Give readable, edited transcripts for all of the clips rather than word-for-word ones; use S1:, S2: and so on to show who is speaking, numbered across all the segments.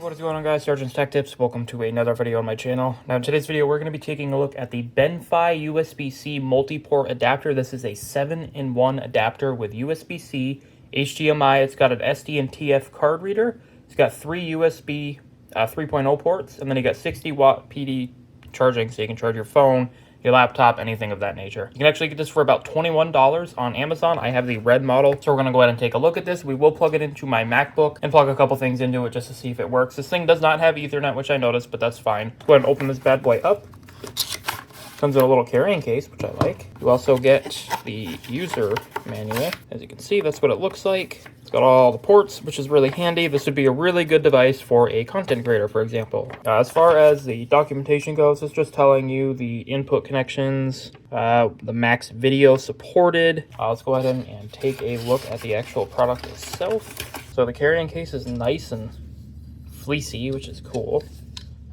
S1: What is going on, guys? Sergeant's Tech Tips. Welcome to another video on my channel. Now in today's video we're going to be taking a look at the Benfei USB-C multi-port adapter. This is a 7-in-1 adapter with USB-C, HDMI. It's got an SD and TF card reader. It's got 3 USB 3.0 ports, and then you got 60-watt PD charging, so you can charge your phone, your laptop, anything of that nature. You can actually get this for about $21 on Amazon. I have the red model, so we're going to go ahead and take a look at this. We will plug it into my MacBook and plug a couple things into it just to see if it works. This thing does not have Ethernet, which I noticed, but that's fine. Go ahead and open this bad boy up. Comes in a little carrying case, which I like. You also get the user manual. As you can see, that's what it looks like. It's got all the ports, which is really handy. This would be a really good device for a content creator, for example. As far as the documentation goes, it's just telling you the input connections, the max video supported. Let's go ahead and take a look at the actual product itself. So the carrying case is nice and fleecy, which is cool.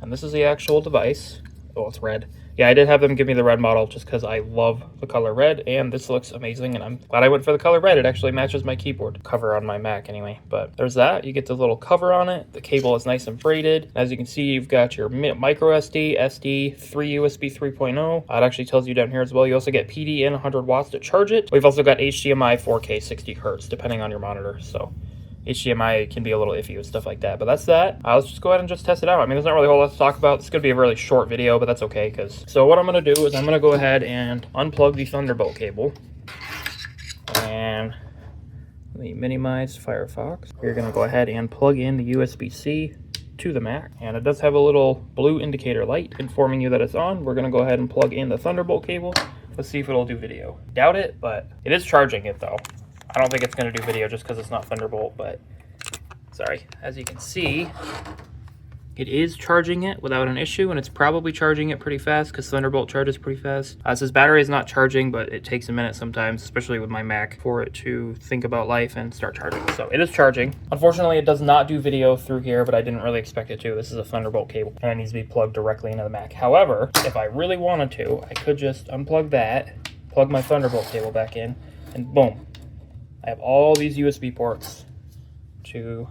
S1: And this is the actual device. Oh, it's red. Yeah, I did have them give me the red model just because I love the color red, and this looks amazing, and I'm glad I went for the color red. It actually matches my keyboard cover on my Mac anyway. But there's that. You get the little cover on it. The cable is nice and braided. As you can see, you've got your micro SD, SD, 3 USB 3.0. It actually tells you down here as well. You also get PD in 100 watts to charge it. We've also got HDMI 4K 60 hertz, depending on your monitor. So HDMI can be a little iffy with stuff like that, but that's that. Let's just go ahead and just test it out. I mean, there's not really a whole lot to talk about. It's going to be a really short video, but that's okay. So what I'm going to do is I'm going to go ahead and unplug the Thunderbolt cable. And let me minimize Firefox. You're going to go ahead and plug in the USB-C to the Mac. And it does have a little blue indicator light informing you that it's on. We're going to go ahead and plug in the Thunderbolt cable. Let's see if it'll do video. Doubt it, but it is charging it though. I don't think it's going to do video just because it's not Thunderbolt, but sorry. As you can see, it is charging it without an issue, and it's probably charging it pretty fast because Thunderbolt charges pretty fast. It says battery is not charging, but it takes a minute sometimes, especially with my Mac, for it to think about life and start charging. So it is charging. Unfortunately, it does not do video through here, but I didn't really expect it to. This is a Thunderbolt cable, and it needs to be plugged directly into the Mac. However, if I really wanted to, I could just unplug that, plug my Thunderbolt cable back in, and boom. I have all these USB ports to,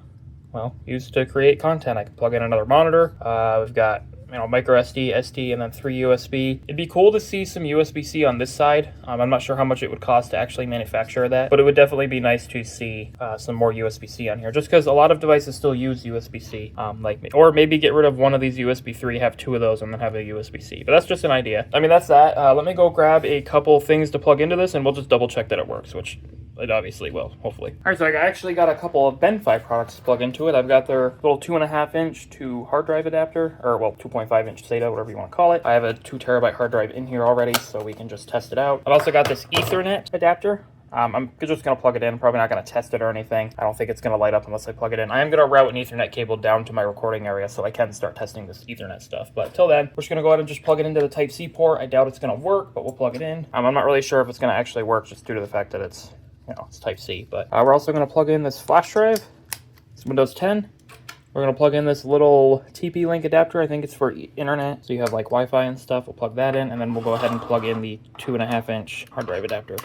S1: well, use to create content. I can plug in another monitor. We've got, micro SD, SD, and then 3 USB. It'd be cool to see some USB-C on this side. I'm not sure how much it would cost to actually manufacture that, but it would definitely be nice to see some more USB-C on here, just because a lot of devices still use USB-C, or maybe get rid of one of these USB 3, have 2 of those, and then have a USB-C. But that's just an idea. I mean, that's that. Let me go grab a couple things to plug into this, and we'll just double check that it works, which it obviously will, hopefully. All right, so I actually got a couple of Benfei products to plug into it. I've got their little 2.5-inch to hard drive adapter, or well, 2.5-inch SATA, whatever you want to call it. I have a 2 terabyte hard drive in here already, so we can just test it out. I've also got this Ethernet adapter. I'm just going to plug it in. Probably not going to test it or anything. I don't think it's going to light up unless I plug it in. I am going to route an Ethernet cable down to my recording area so I can start testing this Ethernet stuff. But till then, we're just going to go ahead and just plug it into the Type-C port. I doubt it's going to work, but we'll plug it in. I'm not really sure if it's going to actually work just due to the fact that it's Type-C. But we're also going to plug in this flash drive. It's Windows 10. We're going to plug in this little TP-Link adapter. I think it's for internet, so you have like Wi-Fi and stuff. We'll plug that in, and then we'll go ahead and plug in the 2.5-inch hard drive adapter.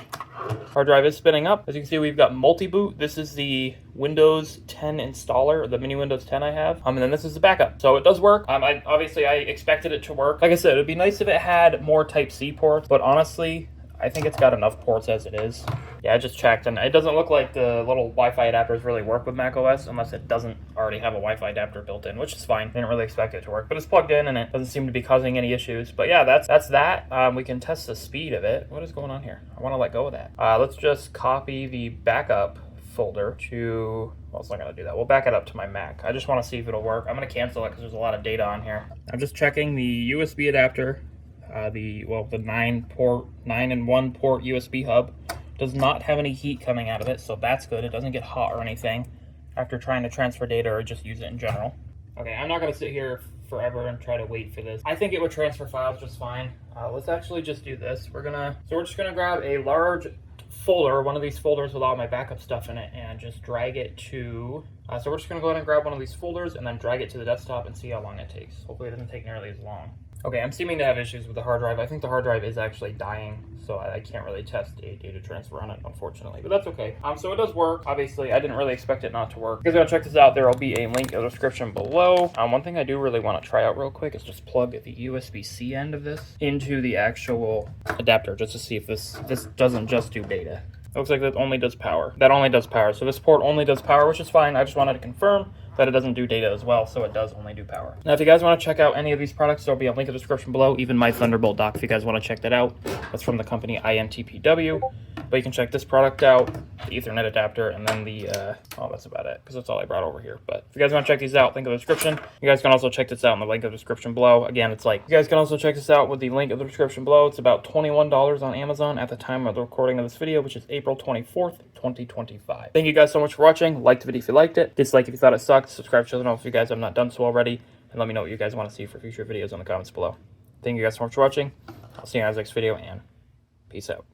S1: Hard drive is spinning up. As you can see, we've got multi-boot. This is the Windows 10 installer, or the mini Windows 10 I have. And then this is the backup. So it does work. Obviously, I expected it to work. Like I said, it'd be nice if it had more Type-C ports, but honestly, I think it's got enough ports as it is. Yeah, I just checked, and it doesn't look like the little Wi-Fi adapters really work with macOS unless it doesn't already have a Wi-Fi adapter built in, which is fine. I didn't really expect it to work, but it's plugged in, and it doesn't seem to be causing any issues. But yeah, that's that. We can test the speed of it. What is going on here? I want to let go of that. Let's just copy the backup folder to, well, it's not going to do that. We'll back it up to my Mac. I just want to see if it'll work. I'm going to cancel it because there's a lot of data on here. I'm just checking the USB adapter. The 9-in-1 port USB hub does not have any heat coming out of it, so that's good. It doesn't get hot or anything after trying to transfer data or just use it in general. Okay, I'm not going to sit here forever and try to wait for this. I think it would transfer files just fine. Let's actually just do this. We're just gonna grab a large folder, one of these folders with all my backup stuff in it, and just drag it to, so we're just gonna go ahead and grab one of these folders and then drag it to the desktop and see how long it takes. Hopefully it doesn't take nearly as long. Okay, I'm seeming to have issues with the hard drive. I think the hard drive is actually dying, so I can't really test a data transfer on it, unfortunately. But that's okay. So it does work. Obviously, I didn't really expect it not to work. If you guys want to check this out, there will be a link in the description below. One thing I do really want to try out real quick is just plug the USB-C end of this into the actual adapter, just to see if this doesn't just do data. It looks like that only does power. That only does power. So this port only does power, which is fine. I just wanted to confirm that it doesn't do data as well, so it does only do power. Now, if you guys want to check out any of these products, there'll be a link in the description below, even my Thunderbolt dock, if you guys want to check that out. That's from the company INTPW. But you can check this product out, the Ethernet adapter, and then the, oh, that's about it, because that's all I brought over here. But if you guys want to check these out, link in the description. You guys can also check this out in the link in the description below. Again, it's like, you guys can also check this out with the link in the description below. It's about $21 on Amazon at the time of the recording of this video, which is April 24th, 2025. Thank you guys so much for watching. Like the video if you liked it. Dislike if you thought it sucked. Subscribe to the channel if you guys have not done so already. And let me know what you guys want to see for future videos in the comments below. Thank you guys so much for watching. I'll see you guys next video, and peace out.